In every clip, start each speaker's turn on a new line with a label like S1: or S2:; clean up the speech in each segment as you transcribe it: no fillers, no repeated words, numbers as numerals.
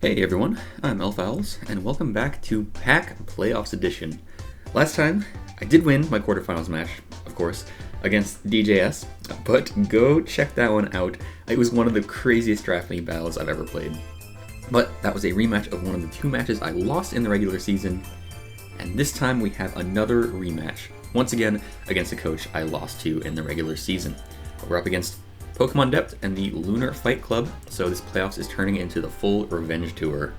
S1: Hey everyone, I'm Elfowls, and welcome back to PAC Playoffs Edition. Last time, I did win my quarterfinals match, of course, against DJS, but go check that one out. It was one of the craziest draft league battles I've ever played. But that was a rematch of one of the two matches I lost in the regular season, and this time we have another rematch, once again against a coach I lost to in the regular season. We're up against PokemonDept and the Lunar Fight Club, so this playoffs is turning into the full revenge tour.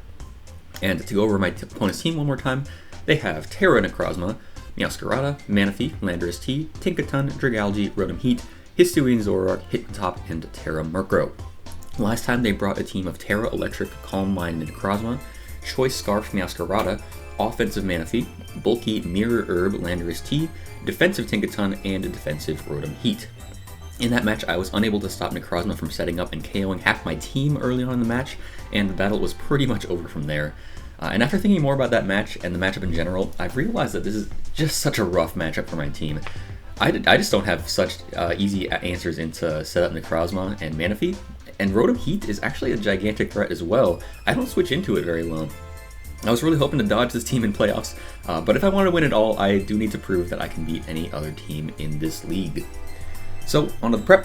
S1: And to go over my opponent's team one more time, they have Terra Necrozma, Meowscarada, Manaphy, Landorus-T, Tinkaton, Dragalge, Rotom-Heat, Hisuian Zoroark, Hitmontop, and Terra Murkrow. Last time they brought a team of Terra Electric, Calm Mind, Necrozma, Choice Scarf, Meowscarada, Offensive Manaphy, Bulky Mirror Herb, Landorus-T, Defensive Tinkaton, and Defensive Rotom-Heat. In that match, I was unable to stop Necrozma from setting up and KOing half my team early on in the match, and the battle was pretty much over from there. And after thinking more about that match and the matchup in general, I've realized that this is just such a rough matchup for my team. I just don't have such easy answers into set up Necrozma and Manaphy, and Rotom-Heat is actually a gigantic threat as well. I don't switch into it very well. I was really hoping to dodge this team in playoffs, but if I want to win it all, I do need to prove that I can beat any other team in this league. So, on to the prep.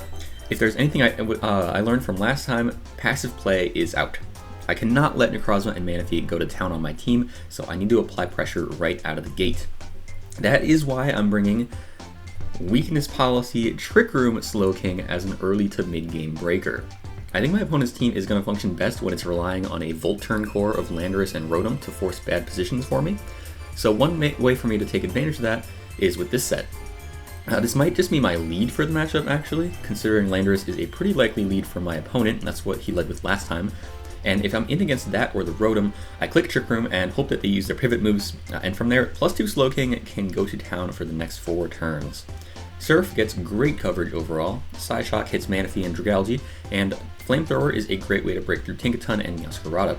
S1: If there's anything I learned from last time, passive play is out. I cannot let Necrozma and Manaphy go to town on my team, so I need to apply pressure right out of the gate. That is why I'm bringing Weakness Policy Trick Room Slowking as an early to mid-game breaker. I think my opponent's team is going to function best when it's relying on a Volt Turn core of Landorus and Rotom to force bad positions for me. So one way for me to take advantage of that is with this set. This might just be my lead for the matchup, actually, considering Landorus is a pretty likely lead for my opponent. That's what he led with last time. And if I'm in against that or the Rotom, I click Trick Room and hope that they use their pivot moves, and from there, +2 Slowking can go to town for the next 4 turns. Surf gets great coverage overall, Psyshock hits Manaphy and Dragalge, and Flamethrower is a great way to break through Tinkaton and Meowscarada.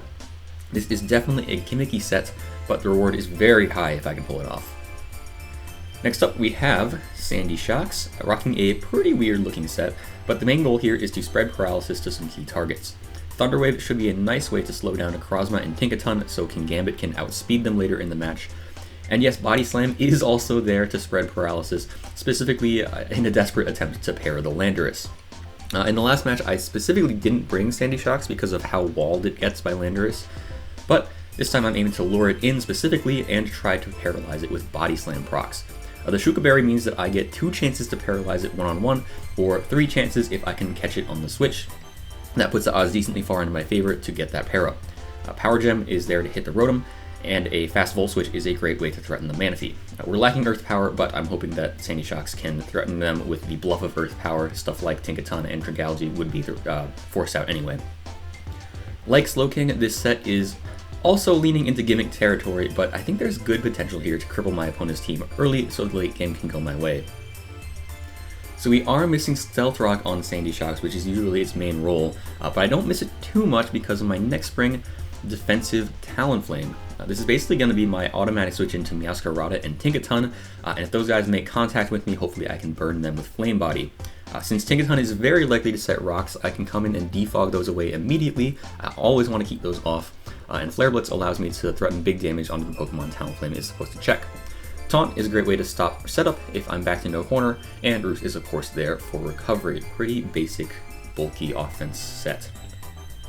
S1: This is definitely a gimmicky set, but the reward is very high if I can pull it off. Next up we have Sandy Shocks, rocking a pretty weird looking set, but the main goal here is to spread paralysis to some key targets. Thunderwave should be a nice way to slow down Necrozma and Tinkaton so Kingambit can outspeed them later in the match. And yes, Body Slam is also there to spread paralysis, specifically in a desperate attempt to pair the Landorus. In the last match I specifically didn't bring Sandy Shocks because of how walled it gets by Landorus, but this time I'm aiming to lure it in specifically and try to paralyze it with Body Slam procs. The Shuka Berry means that I get 2 chances to paralyze it one-on-one, or 3 chances if I can catch it on the switch. That puts the odds decently far into my favor to get that pair up. Power Gem is there to hit the Rotom, and a fast Volt Switch is a great way to threaten the Manaphy. We're lacking Earth Power, but I'm hoping that Sandy Shocks can threaten them with the bluff of Earth Power. Stuff like Tinkaton and Dragalge would be forced out anyway. Like Slowking, this set is also leaning into gimmick territory, but I think there's good potential here to cripple my opponent's team early so the late game can go my way. So we are missing Stealth Rock on Sandy Shocks, which is usually its main role, but I don't miss it too much because of my next spring, Defensive Talonflame. This is basically going to be my automatic switch into Meowscarada and Tinkaton, and if those guys make contact with me, hopefully I can burn them with Flame Body. Since Tinkaton is very likely to set rocks, I can come in and defog those away immediately. I always want to keep those off. And Flare Blitz allows me to threaten big damage onto the Pokemon Talonflame is supposed to check. Taunt is a great way to stop setup if I'm backed into a corner, and Roost is of course there for recovery. Pretty basic, bulky offense set.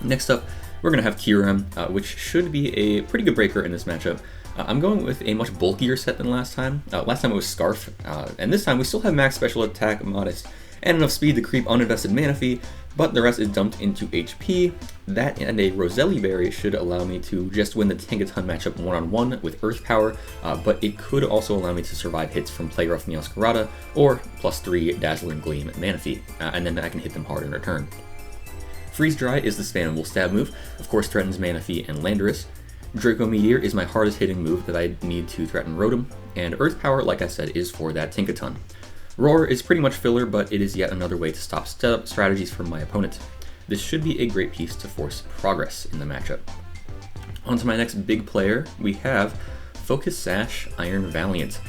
S1: Next up, we're going to have Kyurem, which should be a pretty good breaker in this matchup. I'm going with a much bulkier set than last time. Last time it was Scarf, and this time we still have max special attack, modest, and enough speed to creep uninvested Manaphy, but the rest is dumped into HP. That and a Roselli Berry should allow me to just win the Tinkaton matchup one-on-one with Earth Power, but it could also allow me to survive hits from Play Rough Meowscarada or +3 Dazzling Gleam Manaphy, and then I can hit them hard in return. Freeze Dry is the spammable stab move, of course threatens Manaphy and Landorus. Draco Meteor is my hardest hitting move that I need to threaten Rotom, and Earth Power, like I said, is for that Tinkaton. Roar is pretty much filler, but it is yet another way to stop setup strategies from my opponent. This should be a great piece to force progress in the matchup. On to my next big player, we have Focus Sash Iron Valiant.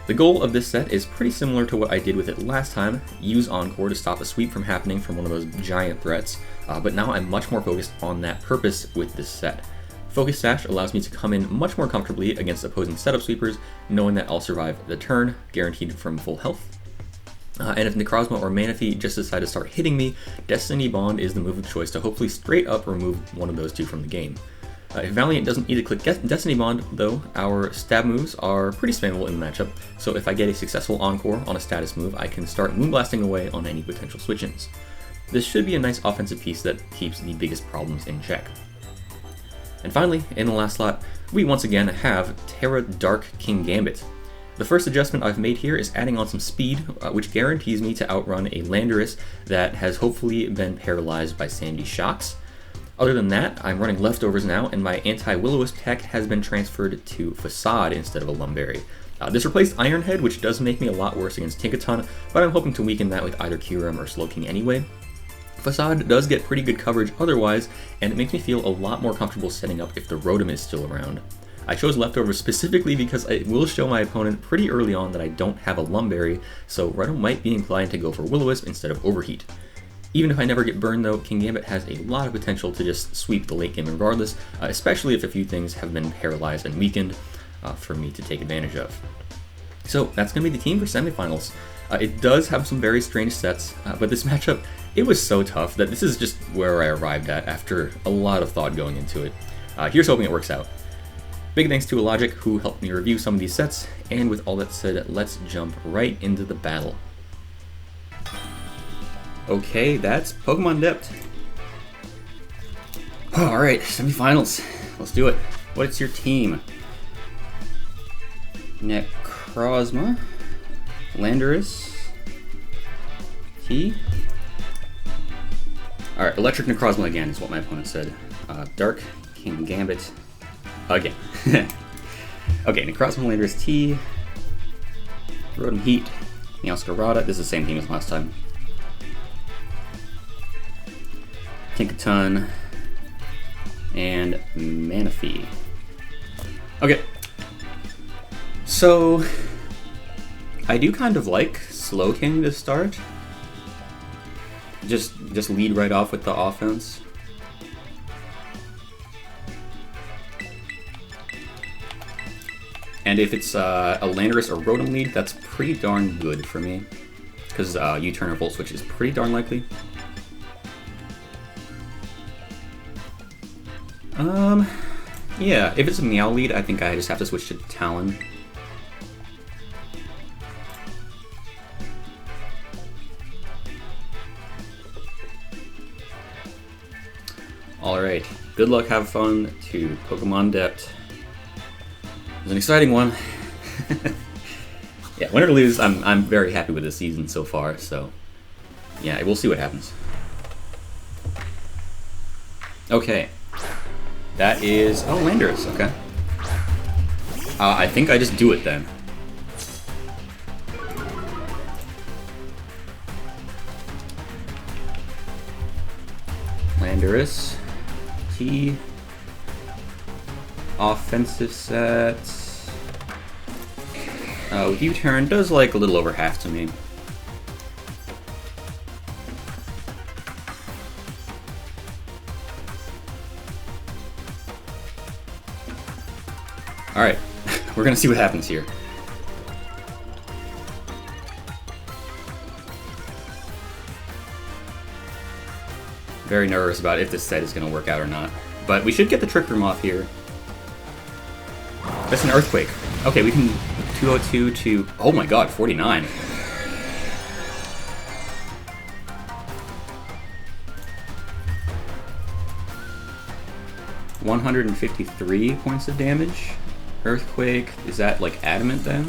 S1: The goal of this set is pretty similar to what I did with it last time, use Encore to stop a sweep from happening from one of those giant threats, but now I'm much more focused on that purpose with this set. Focus Sash allows me to come in much more comfortably against opposing setup sweepers, knowing that I'll survive the turn, guaranteed from full health. And if Necrozma or Manaphy just decide to start hitting me, Destiny Bond is the move of choice to hopefully straight up remove one of those two from the game. If Valiant doesn't need to click Destiny Bond, though, our stab moves are pretty spammable in the matchup, so if I get a successful Encore on a status move, I can start Moonblasting away on any potential switch-ins. This should be a nice offensive piece that keeps the biggest problems in check. And finally, in the last slot, we once again have Terra Dark King Gambit. The first adjustment I've made here is adding on some speed, which guarantees me to outrun a Landorus that has hopefully been paralyzed by Sandy Shocks. Other than that, I'm running leftovers now, and my anti-Will-O-Wisp tech has been transferred to Facade instead of a Lumberry. This replaced Iron Head, which does make me a lot worse against Tinkaton, but I'm hoping to weaken that with either Kyurem or Slowking anyway. Facade does get pretty good coverage otherwise, and it makes me feel a lot more comfortable setting up if the Rotom is still around. I chose leftovers specifically because it will show my opponent pretty early on that I don't have a Lumberry, so Rotom might be inclined to go for Will-O-Wisp instead of Overheat. Even if I never get burned though, King Gambit has a lot of potential to just sweep the late game regardless, especially if a few things have been paralyzed and weakened for me to take advantage of. So that's going to be the team for semifinals. It does have some very strange sets, but this matchup, it was so tough that this is just where I arrived at after a lot of thought going into it. Here's hoping it works out. Big thanks to Logic who helped me review some of these sets, and with all that said, let's jump right into the battle. Okay, that's PokemonDept. Alright, semifinals. Let's do it. What's your team? Necrozma, Landorus-T. Alright, Electric Necrozma again is what my opponent said. Dark King Gambit again. Okay, Necrozma, Landorus-T, Rotom-Heat, Meowscarada. This is the same team as last time. Tinkaton, and Manaphy. Okay, so I do kind of like Slowking to start. Just lead right off with the offense. And if it's a Landorus or Rotom lead, that's pretty darn good for me, because U-turn or Volt Switch is pretty darn likely. Yeah, if it's a Meow lead, I think I just have to switch to Talon. Alright, good luck, have fun to PokemonDept. It was an exciting one. Yeah, win or lose, I'm very happy with this season so far, so yeah, we'll see what happens. Okay. That is... oh, Landorus, okay. I think I just do it then. Landorus-T. Offensive sets. U-turn does like a little over half to me. Alright, we're gonna see what happens here. Very nervous about if this set is gonna work out or not. But we should get the Trick Room off here. That's an Earthquake. Okay, we can 202 to... oh my god, 49. $153 points of damage. Earthquake, is that like Adamant then?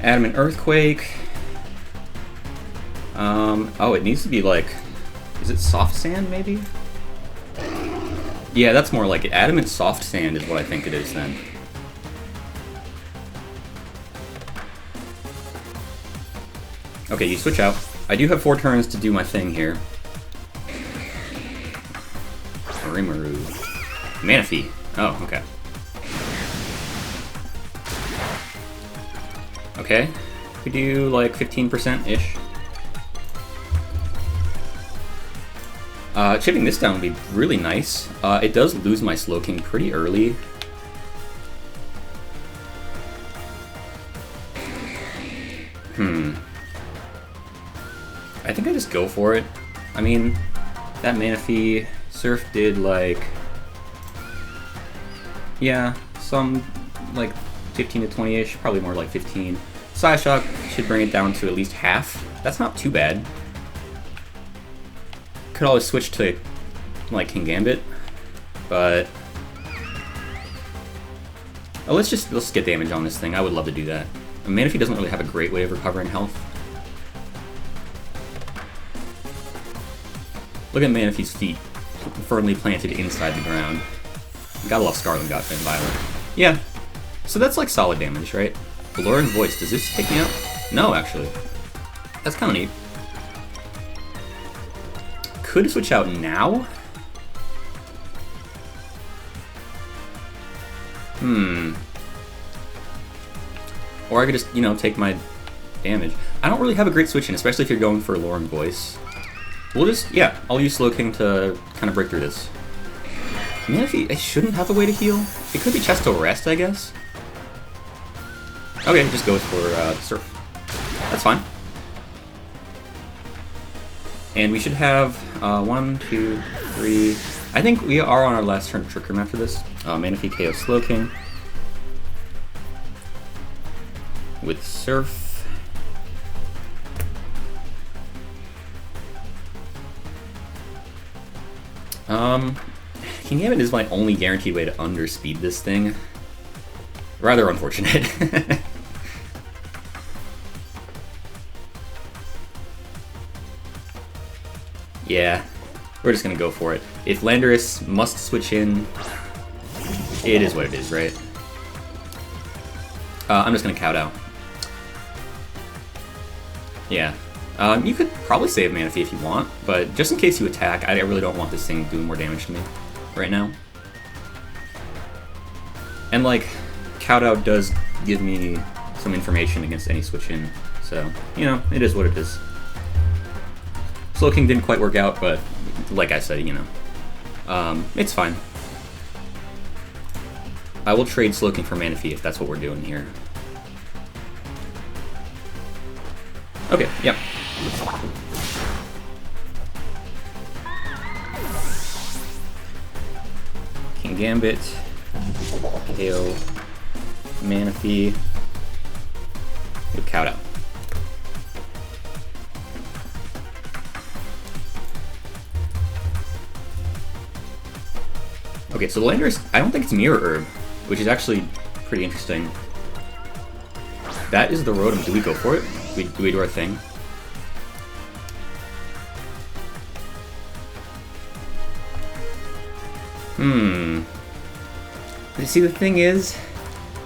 S1: Adamant Earthquake. Oh, it needs to be like, is it Soft Sand maybe? Yeah, that's more like it. Adamant Soft Sand is what I think it is then. Okay, you switch out. I do have 4 turns to do my thing here. Rimuru. Manaphy. Oh, okay. Okay. We do like 15%-ish. Chipping this down would be really nice. It does lose my Slowking pretty early. I think I just go for it. I mean, that Manaphy Surf did like... yeah, some like 15 to 20-ish, probably more like 15. Psyshock should bring it down to at least half. That's not too bad. Could always switch to like King Gambit, but oh, let's get damage on this thing. I would love to do that. Manaphy doesn't really have a great way of recovering health. Look at Manaphy's feet, firmly planted inside the ground. Gotta love Scarlet and Violet. Yeah, so that's like solid damage, right? Alluring Voice, does this take me out? No, actually. That's kind of neat. Could switch out now? Or I could just, you know, take my damage. I don't really have a great switch in, especially if you're going for Alluring Voice. We'll just, yeah, I'll use Slowking to kind of break through this. Manaphy, it shouldn't have a way to heal. It could be Chest to Rest, I guess. Okay, just goes for Surf. That's fine. And we should have 1, 2, 3. I think we are on our last turn of Trick Room after this. Manaphy KO Slowking with Surf. King Gambit is my only guaranteed way to underspeed this thing. Rather unfortunate. Yeah, we're just gonna go for it. If Landorus must switch in, it is what it is, right? I'm just gonna Kowtow. Yeah. You could probably save Manaphy if you want, but just in case you attack, I really don't want this thing doing more damage to me right now. And like, Kowtow does give me some information against any switch in, so, you know, it is what it is. Slowking didn't quite work out, but like I said, you know, it's fine. I will trade Slowking for Manaphy if that's what we're doing here. Okay, yep. King Gambit, KO, Manaphy, with Kowtow. Okay, so the Landorus, I don't think it's Mirror Herb, which is actually pretty interesting. That is the Rotom. Do we go for it? Do we do our thing? See, the thing is,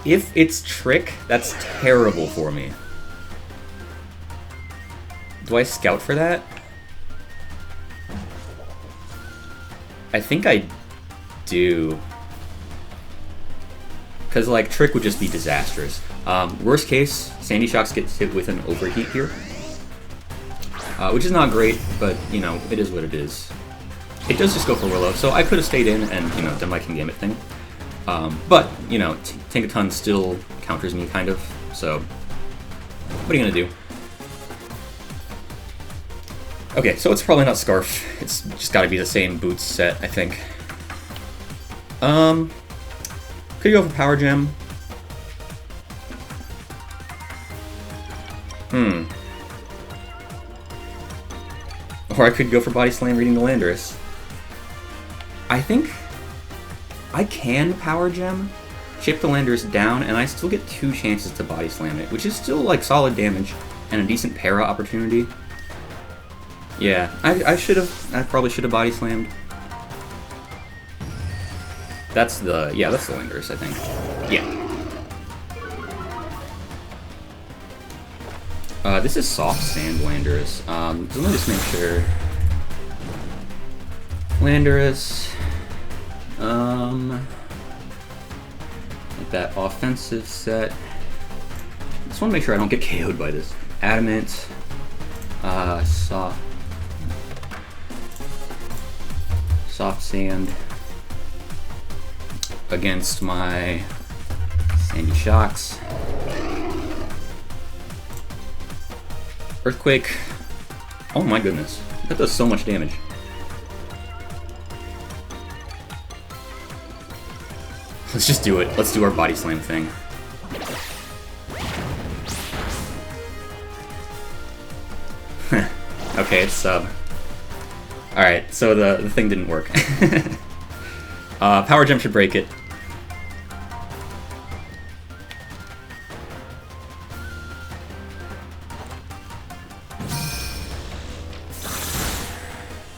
S1: if it's Trick, that's terrible for me. Do I Scout for that? I think I do. Because, like, Trick would just be disastrous. Worst case, Sandy Shocks gets hit with an Overheat here. Which is not great, but, you know, it is what it is. It does just go for Willow, so I could have stayed in and, you know, done my King Gambit thing. But, you know, Tinkaton still counters me, kind of, so what are you gonna do? Okay, so it's probably not Scarf. It's just gotta be the same boots set, I think. Could go for Power Gem. Or I could go for Body Slam reading the Landorus. I think I can Power Gem, chip the Landorus down, and I still get 2 chances to Body Slam it, which is still like solid damage and a decent para opportunity. Yeah, I probably should have Body Slammed. That's the Landorus, I think. Yeah. This is Soft Sand Landorus. So let me just make sure. Landorus. Like that offensive set. Just want to make sure I don't get KO'd by this. Adamant. Soft. soft sand against my sandy shocks. Earthquake. Oh my goodness, that does so much damage. Let's just do it. Let's do our body slam thing. Okay, it's sub. Alright, so the thing didn't work. Power Gem should break it.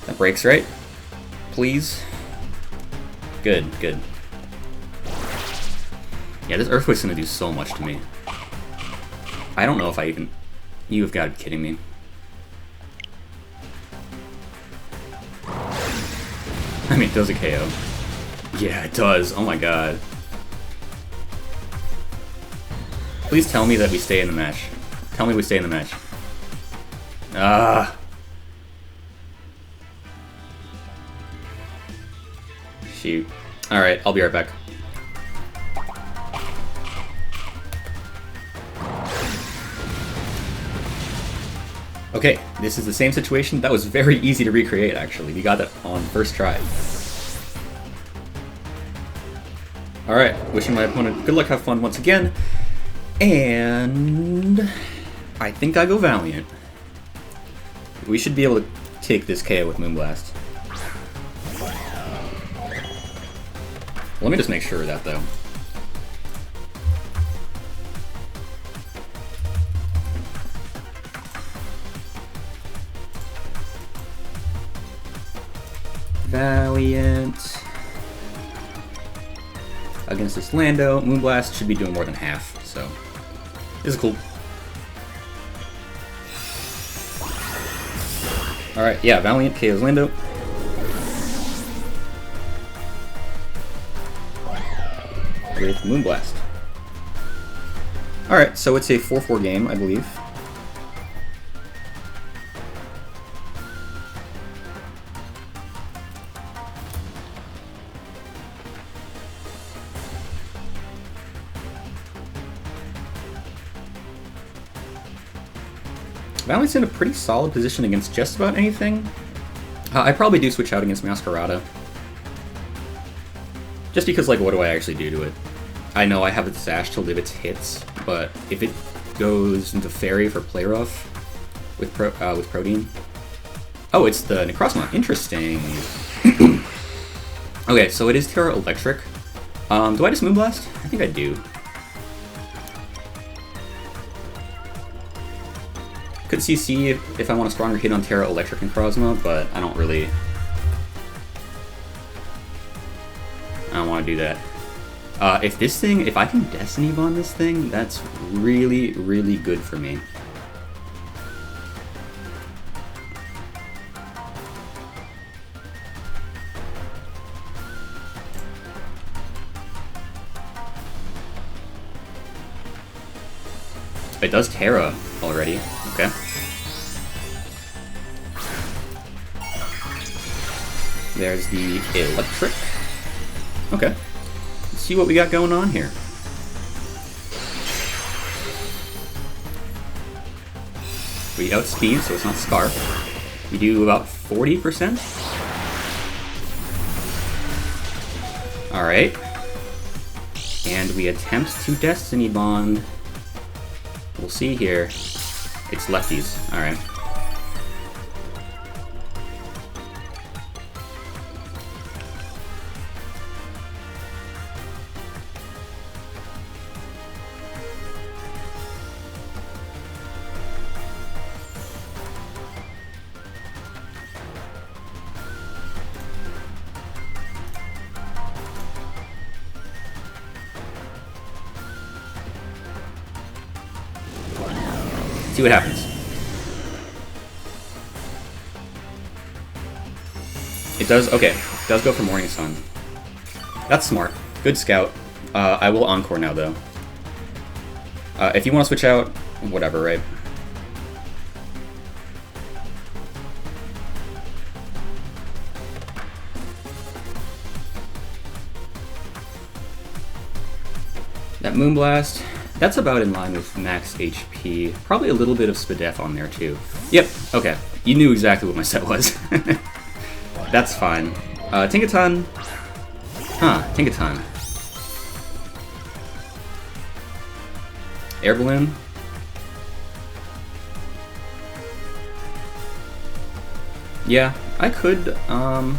S1: That breaks, right? Please? Good, good. Yeah, this Earthquake's gonna do so much to me. I don't know if I even... You've got to be kidding me. I mean, it does a KO. Yeah, it does. Oh my god. Please tell me that we stay in the match. Tell me we stay in the match. Ah. Shoot. Alright, I'll be right back. Okay, this is the same situation. That was very easy to recreate, actually. We got that on first try. Alright, wishing my opponent good luck, have fun once again. And... I think I go Valiant. We should be able to take this KO with Moonblast. Let me just make sure of that, though. Valiant against this Lando. Moonblast should be doing more than half, so this is cool. Alright, yeah, Valiant KOs Lando. With Moonblast. Alright, so it's a 4-4 game, I believe. Valiant's in a pretty solid position against just about anything. I probably do switch out against Masquerada. Just because, like, what do I actually do to it? I know I have the Sash to live its hits, but if it goes into Fairy for Play Rough with Protein... Oh, it's the Necrozma. Interesting. Okay, so it is Terra Electric. Do I just Moonblast? I think I do. Could CC if I want a stronger hit on Terra Electric and Necrozma, but I don't really... I don't want to do that. If I can Destiny Bond this thing, that's really, really good for me. It does Terra already. Okay. There's the Electric. Okay. Let's see what we got going on here. We outspeed, so it's not Scarf. We do about 40%. Alright. And we attempt to Destiny Bond. We'll see here. It's lefties. Alright. See what happens. It does, okay, it does go for Morning Sun. That's smart. Good scout. I will Encore now, though. If you want to switch out, whatever, right? That Moonblast, that's about in line with max HP. Probably a little bit of Spadef on there too. Yep, okay. You knew exactly what my set was. That's fine. Tinkaton. Huh, Tinkaton. Air Balloon. Yeah, I could, I'm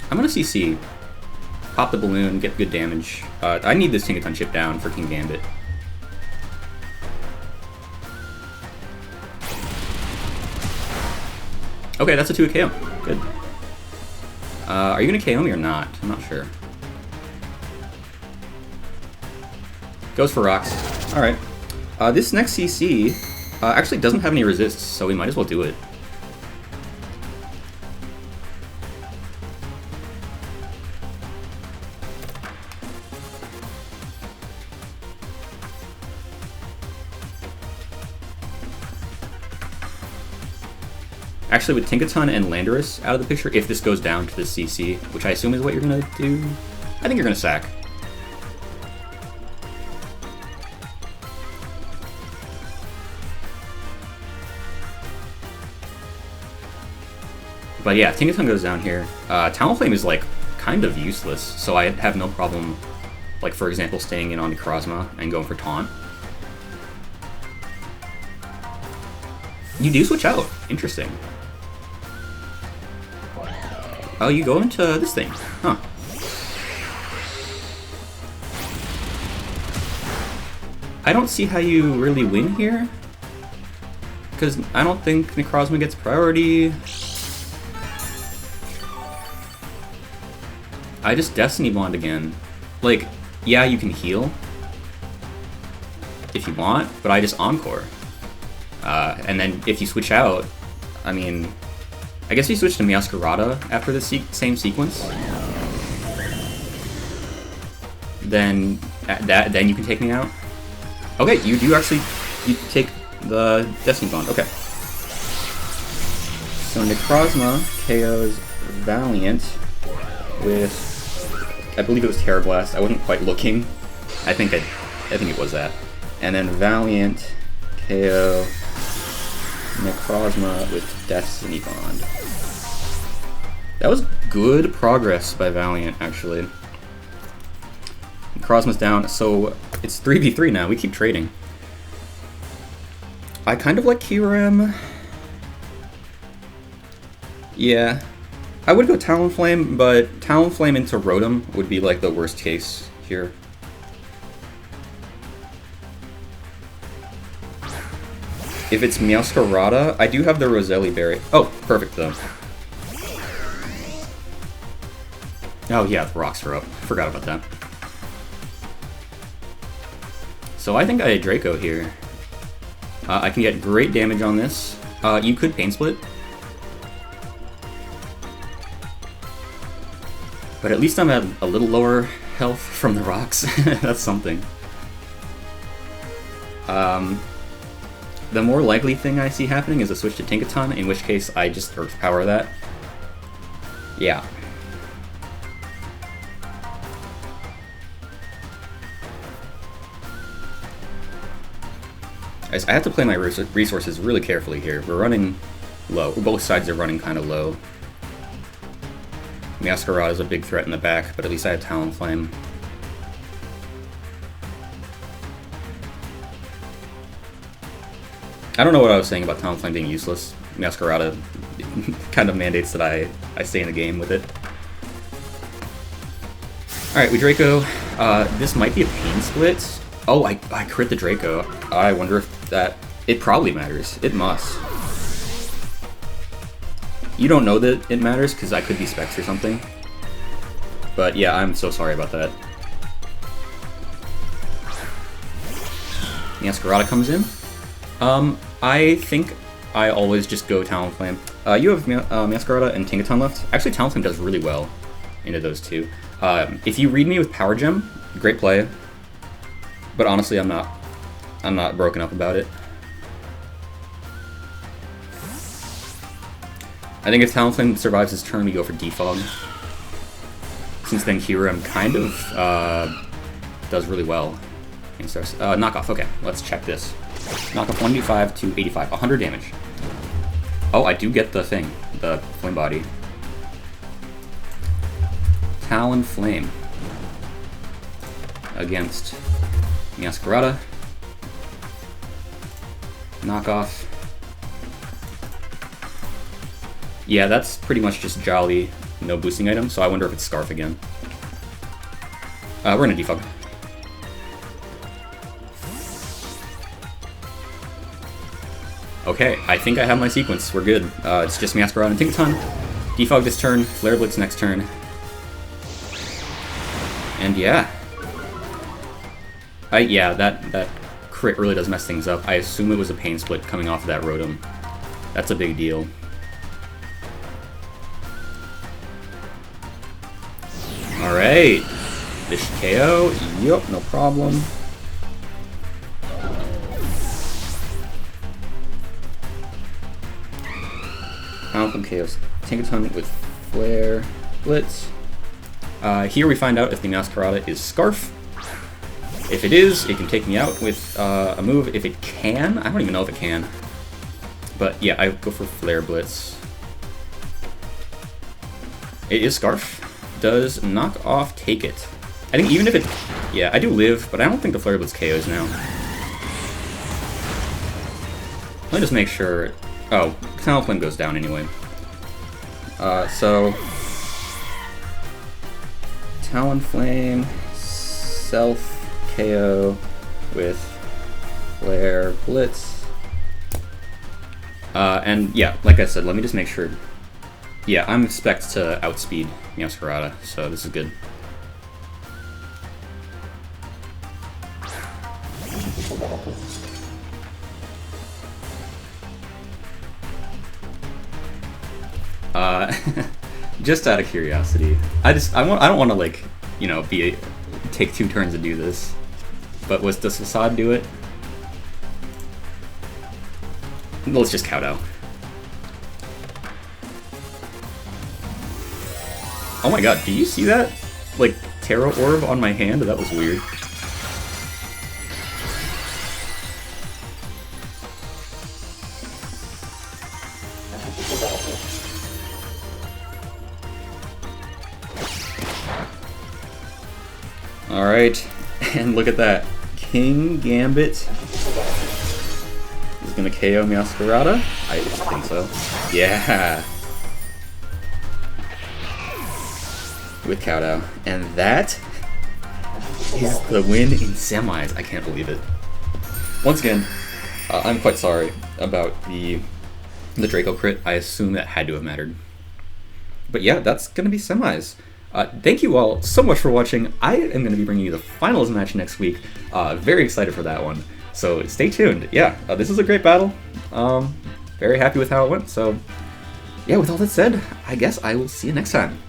S1: gonna CC. Pop the balloon, get good damage. I need this Tinkaton chip down for King Gambit. Okay, that's a 2 KO. Good. Are you gonna KO me or not? I'm not sure. Goes for rocks. Alright. This next CC actually doesn't have any resists, so we might as well do it. Actually, with Tinkaton and Landorus out of the picture, if this goes down to the CC, which I assume is what you're gonna do, I think you're gonna sack. But yeah, Tinkaton goes down here. Talonflame is like kind of useless, so I have no problem, like for example, staying in on Necrozma and going for Taunt. You do switch out. Interesting. Oh, you go into this thing. Huh. I don't see how you really win here. Because I don't think Necrozma gets priority. I just Destiny Bond again. Like, yeah, you can heal. If you want, but I just Encore. And then if you switch out, I mean, I guess you switch to Meowscarada after the same sequence. Then then you can take me out. Okay, you do actually take the Destiny Bond. Okay. So Necrozma KOs Valiant with, I believe it was Terra Blast. I wasn't quite looking. I think it was that. And then Valiant KO Necrozma with Destiny Bond. That was good progress by Valiant, actually. Necrozma's down, so it's 3v3 now. We keep trading. I kind of like Kyurem. Yeah. I would go Talonflame, but Talonflame into Rotom would be like the worst case here. If it's Meowscarada, I do have the Roselli Berry. Oh, perfect though. Oh yeah, the rocks are up. Forgot about that. So I think I Draco here. I can get great damage on this. You could Pain Split. But at least I'm at a little lower health from the rocks. That's something. The more likely thing I see happening is a switch to Tinkaton, in which case I just Earth Power that. Yeah. I have to play my resources really carefully here. We're running low. Both sides are running kind of low. Meowscarada is a big threat in the back, but at least I have Talonflame. I don't know what I was saying about Talonflame being useless. Meowscarada kind of mandates that I stay in the game with it. Alright, we Draco. This might be a Pain Split. Oh, I crit the Draco. I wonder if that... It probably matters. It must. You don't know that it matters, because I could be Specs or something. But yeah, I'm so sorry about that. Meowscarada comes in. I think I always just go Talonflame. You have Meowscarada and Tinkaton left. Actually, Talonflame does really well into those two. If you read me with Power Gem, great play. But honestly, I'm not broken up about it. I think if Talonflame survives his turn, we go for Defog. Since then Kyurem kind of does really well. Knockoff, okay, let's check this. Knockoff 1d5 to 85, 100 damage. Oh, I do get the thing, the Flame Body. Talon Flame against Meowscarada. Knockoff. Yeah, that's pretty much just Jolly, no boosting item, so I wonder if it's Scarf again. We're gonna defog. Okay, I think I have my sequence. We're good. It's just Meowscarada and Tinkaton. Defog this turn, Flare Blitz next turn. And yeah. Yeah, that crit really does mess things up. I assume it was a Pain Split coming off of that Rotom. That's a big deal. Alright. This KO. Yup, no problem. Powerful KOs. Tinkaton with Flare Blitz. Here we find out if the Meowscarada is Scarf. If it is, it can take me out with a move. If it can, I don't even know if it can. But yeah, I go for Flare Blitz. It is Scarf. Does Knockoff take it? I think even if it... Yeah, I do live, but I don't think the Flare Blitz KOs now. Let me just make sure... Oh, Talon Flame goes down anyway. So... Talon Flame, self KO with Flare Blitz. And yeah, like I said, let me just make sure. Yeah, I'm expect to outspeed Meowscarada, so this is good. Just out of curiosity, I don't want to, like, you know, take 2 turns to do this. But does Facade do it? Let's just kowtow. Oh my god, do you see that? Like, Terra Orb on my hand? That was weird. Alright, and look at that. King Gambit is gonna KO Meowscarada? I think so. Yeah! With kowtow. And that is the win in semis. I can't believe it. Once again, I'm quite sorry about the Draco crit. I assume that had to have mattered. But yeah, that's gonna be semis. Thank you all so much for watching. I am going to be bringing you the finals match next week. Very excited for that one. So stay tuned. Yeah, this is a great battle. Very happy with how it went. So yeah, with all that said, I guess I will see you next time.